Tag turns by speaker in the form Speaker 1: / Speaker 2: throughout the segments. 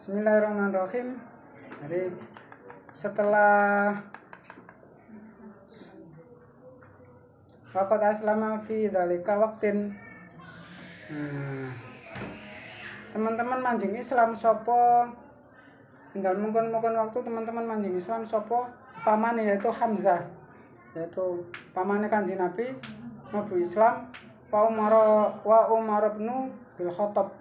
Speaker 1: Bismillahirrahmanirrahim. Jadi setelah waqat aslama fi dzalika waqtin, teman-teman manjing Islam sopo tinggal mungkin waktu teman-teman manjing Islam sopo pamane yaitu Hamzah, yaitu pamane Kanjeng Nabi mlebu Islam wa Umar bin Khattab.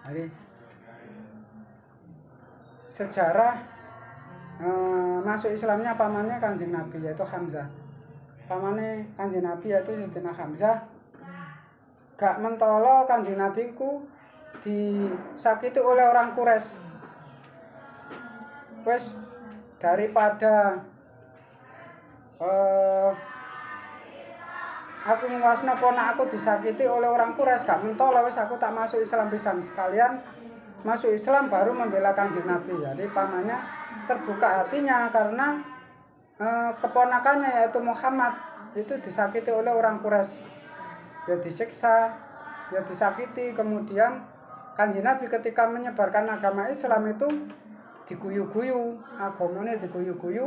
Speaker 1: Jadi sejarah masuk Islamnya pamannya Kanjeng Nabi yaitu Hamzah. Pamane Kanjeng Nabi yaitu Sayyidina Hamzah gak mentolo Kanjeng Nabi ku disakiti oleh orang Quraisy. Wes daripada aku nguasno ponak aku disakiti oleh orang Quraisy, gak mentolo wes aku tak masuk Islam pisan, sekalian masuk Islam baru membela Kanjeng Nabi. Jadi pamannya terbuka hatinya karena keponakannya yaitu Muhammad itu disakiti oleh orang Quraisy, ya disiksa, ya disakiti. Kemudian Kanjeng Nabi ketika menyebarkan agama Islam itu diguyu-guyu, agamanya diguyu-guyu,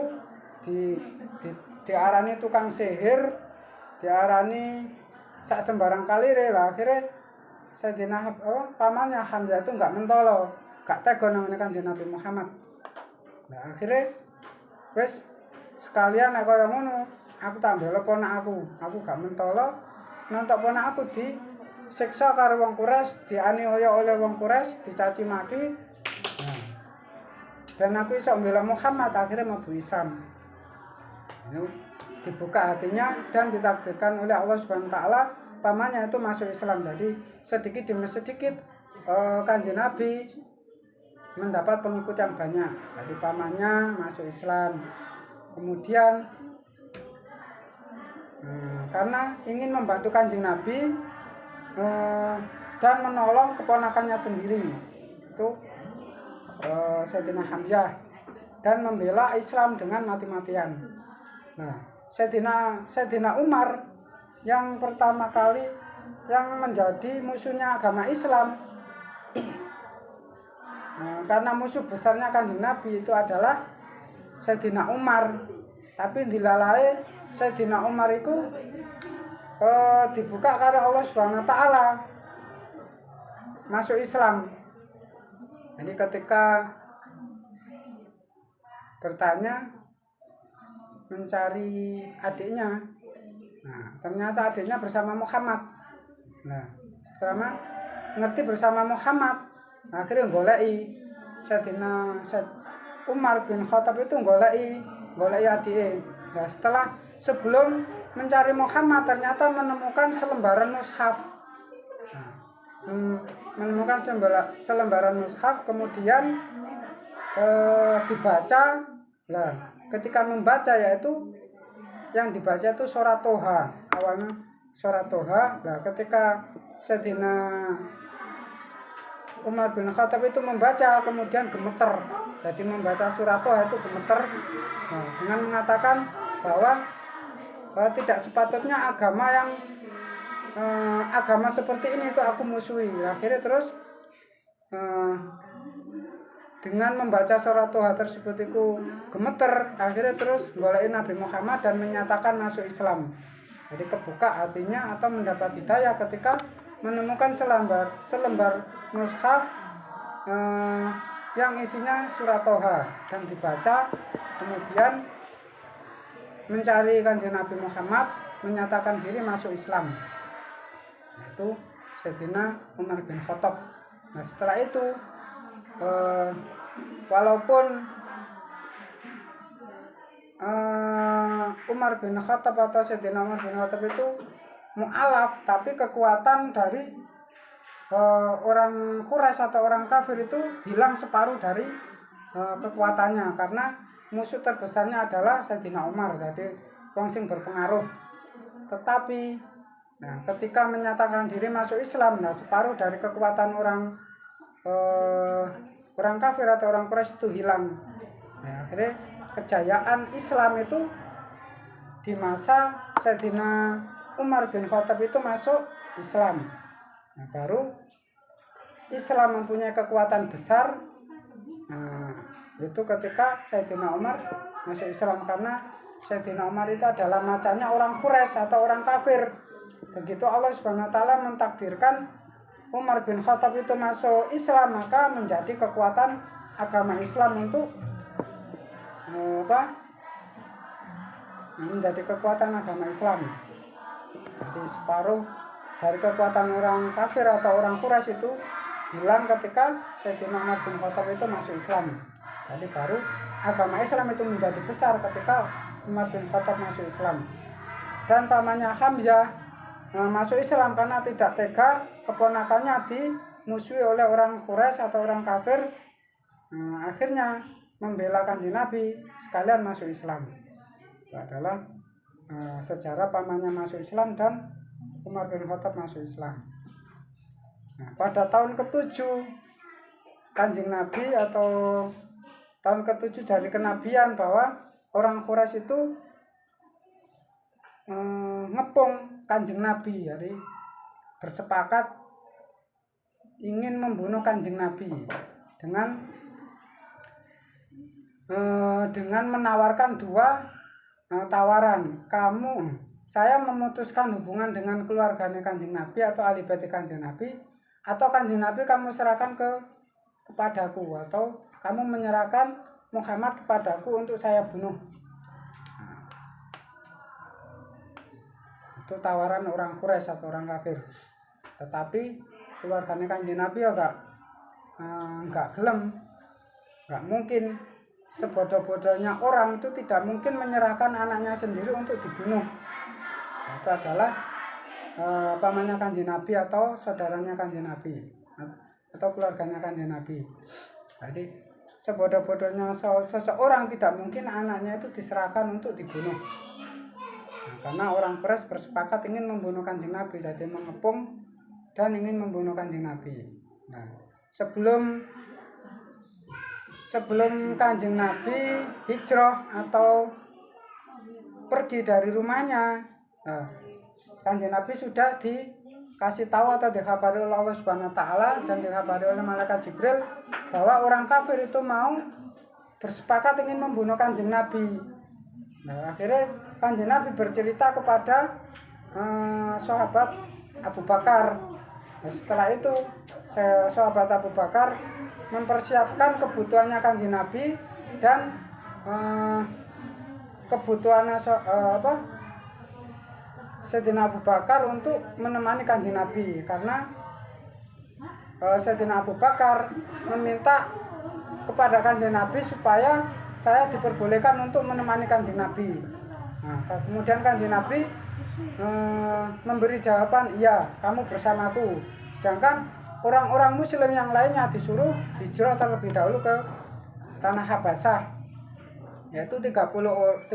Speaker 1: diarani tukang sihir, diarani sak sembarang kalire lah. Akhirnya Sayyidina pamannya Hamzah itu enggak mentolo, enggak tega namanya Kanjeng Nabi Muhammad. Nah akhirnya wes sekalian nek kaya ngono, aku tak mbela ponak aku gak mentolo nontok ponak aku disiksa karo wong Quraisy, dianiaya oleh wong Quraisy, dicaci maki. Nah, dan aku iso mbela Muhammad, akhirnya mlebu Islam. Ini dibuka hatinya dan ditakdirkan oleh Allah Subhanahu wa taala pamannya itu masuk Islam. Jadi sedikit demi sedikit Kanjeng Nabi mendapat pengikut yang banyak. Jadi pamannya masuk Islam. Kemudian karena ingin membantu Kanjeng Nabi dan menolong keponakannya sendiri, itu Sayyidina Hamzah, dan membela Islam dengan mati-matian. Nah, Sayyidina Umar yang pertama kali yang menjadi musuhnya agama Islam, karena musuh besarnya Kanjeng Nabi itu adalah Sayyidina Umar. Tapi dilalai Sayyidina Umar itu dibuka karena Allah Subhanahu wa taala masuk Islam. Jadi ketika bertanya mencari adiknya, nah ternyata adiknya bersama Muhammad. Nah setelah ngerti bersama Muhammad, akhirnya goleki Sayyidina Umar bin Khattab itu goleki adiknya. Nah sebelum mencari Muhammad ternyata menemukan selembaran mushaf. Menemukan selembaran mushaf, kemudian dibaca. Lah ketika membaca yaitu yang dibaca itu surat Toha, awalnya surat Toha. Nah ketika Sayyidina Umar bin Khattab itu membaca kemudian gemeter, jadi membaca surat Toha itu gemeter, nah, dengan mengatakan bahwa tidak sepatutnya agama seperti ini itu aku musuhi. Akhirnya terus dengan membaca surat Toha tersebut itu gemeter, akhirnya terus goleki Nabi Muhammad dan menyatakan masuk Islam. Jadi kebuka hatinya atau mendapat hidayah ketika menemukan selembar mushaf yang isinya surat Toha dan dibaca, kemudian mencari Kanjeng Nabi Muhammad, menyatakan diri masuk Islam. Itu Sayyidina Umar bin Khattab. Nah setelah itu walaupun Umar bin Khattab atau Sayyidina Umar bin Khattab itu mu'alaf, tapi kekuatan dari orang Quraisy atau orang kafir itu hilang separuh dari kekuatannya, karena musuh terbesarnya adalah Sayyidina Umar, jadi wong sing berpengaruh. Tetapi nah ketika menyatakan diri masuk Islam, nah separuh dari kekuatan orang kafir atau orang Quraisy itu hilang. Nah, akhirnya kejayaan Islam itu di masa Sayyidina Umar bin Khattab itu masuk Islam. Nah, baru Islam mempunyai kekuatan besar, itu ketika Sayyidina Umar masuk Islam, karena Sayyidina Umar itu adalah macamnya orang Quraisy atau orang kafir. Begitu Allah Subhanahu wa taala mentakdirkan Umar bin Khattab itu masuk Islam, maka menjadi kekuatan agama Islam untuk menjadi kekuatan agama Islam. Jadi separuh dari kekuatan orang kafir atau orang Quraisy itu hilang ketika Sayyidina Umar bin Khattab itu masuk Islam. Jadi baru agama Islam itu menjadi besar ketika Umar bin Khattab masuk Islam. Dan pamannya Hamzah masuk Islam karena tidak tega keponakannya dimusuhi oleh orang Quraisy atau orang kafir. Akhirnya membela Kanjeng Nabi sekalian masuk Islam. Itu adalah sejarah pamannya masuk Islam dan Umar bin Khattab masuk Islam. Nah, pada tahun ke-7 Kanjeng Nabi atau tahun ke-7 dari kenabian bahwa orang Quraisy itu ngepung Kanjeng Nabi, jadi bersepakat ingin membunuh Kanjeng Nabi dengan menawarkan dua tawaran. Saya memutuskan hubungan dengan keluarganya Kanjeng Nabi atau ahli bait Kanjeng Nabi, atau Kanjeng Nabi kamu serahkan kepadaku, atau kamu menyerahkan Muhammad kepadaku untuk saya bunuh. Itu tawaran orang Quraisy atau orang kafir. Tetapi keluarganya Kanjeng Nabi ya enggak gelem. Enggak mungkin, sebodoh-bodohnya orang itu tidak mungkin menyerahkan anaknya sendiri untuk dibunuh. Itu adalah pamannya Kanjeng Nabi atau saudaranya Kanjeng Nabi atau keluarganya Kanjeng Nabi. Jadi sebodoh-bodohnya seseorang tidak mungkin anaknya itu diserahkan untuk dibunuh. Karena orang Quraisy bersepakat ingin membunuh Kanjeng Nabi, jadi mengepung dan ingin membunuh Kanjeng Nabi. Nah, sebelum Kanjeng Nabi hijrah atau pergi dari rumahnya, Kanjeng Nabi sudah dikasih tahu atau dikhabari oleh Allah Subhanahu wa taala dan dikhabari oleh malaikat Jibril bahwa orang kafir itu mau bersepakat ingin membunuh Kanjeng Nabi. Nah, akhirnya Kanjeng Nabi bercerita kepada sahabat Abu Bakar. Nah, setelah itu sahabat Abu Bakar mempersiapkan kebutuhannya Kanjeng Nabi dan kebutuhannya Sayyidina Abu Bakar untuk menemani Kanjeng Nabi, karena Sayyidina Abu Bakar meminta kepada Kanjeng Nabi supaya saya diperbolehkan untuk menemani Kanjeng Nabi. Nah, kemudian Kanjeng Nabi memberi jawaban, iya, kamu bersamaku. Sedangkan orang-orang Muslim yang lainnya disuruh hijrah terlebih dahulu ke tanah Habasyah, yaitu 33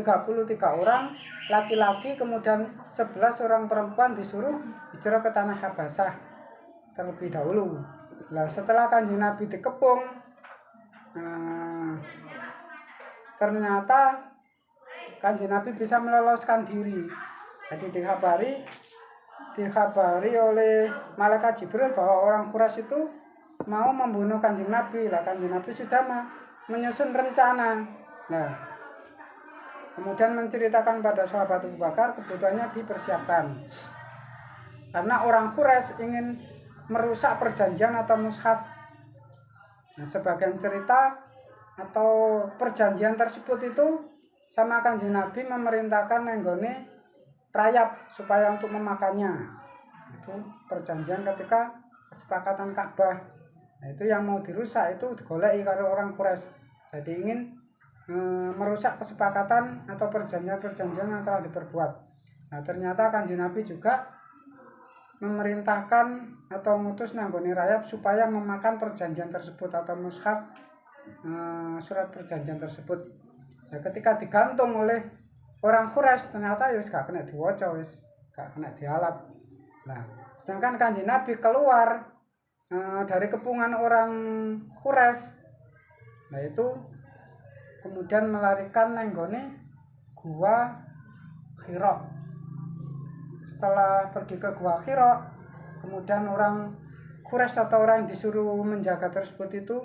Speaker 1: orang laki-laki, kemudian 11 orang perempuan disuruh hijrah ke tanah Habasyah terlebih dahulu. Nah, setelah Kanjeng Nabi dikepung, ternyata Kanjeng Nabi bisa meloloskan diri. Jadi dikhabari oleh malaikat Jibril bahwa orang Quraisy itu mau membunuh Kanjeng Nabi. Lah, Kanjeng Nabi sudah menyusun rencana. Nah, kemudian menceritakan pada sahabat Abu Bakar, kebutuhannya dipersiapkan. Karena orang Quraisy ingin merusak perjanjian atau mushaf. Nah, sebagian cerita atau perjanjian tersebut itu sama Kanjeng Nabi memerintahkan nenggone rayap supaya untuk memakannya. Itu perjanjian ketika kesepakatan Ka'bah. Nah, itu yang mau dirusak itu digoleki karo orang Quraisy. Jadi ingin merusak kesepakatan atau perjanjian-perjanjian yang telah diperbuat. Nah, ternyata Kanjeng Nabi juga memerintahkan atau mengutus nanggone rayap supaya memakan perjanjian tersebut atau mushaf, surat perjanjian tersebut. Nah, ketika digantung oleh orang Quraisy ternyata ya gak kena diwaca, wis gak kena dialap. Nah, sedangkan Kanjeng Nabi keluar dari kepungan orang Quraisy, nah itu kemudian melarikan nenggone gua Hira. Setelah pergi ke gua Hira, kemudian orang Quraisy atau orang yang disuruh menjaga tersebut itu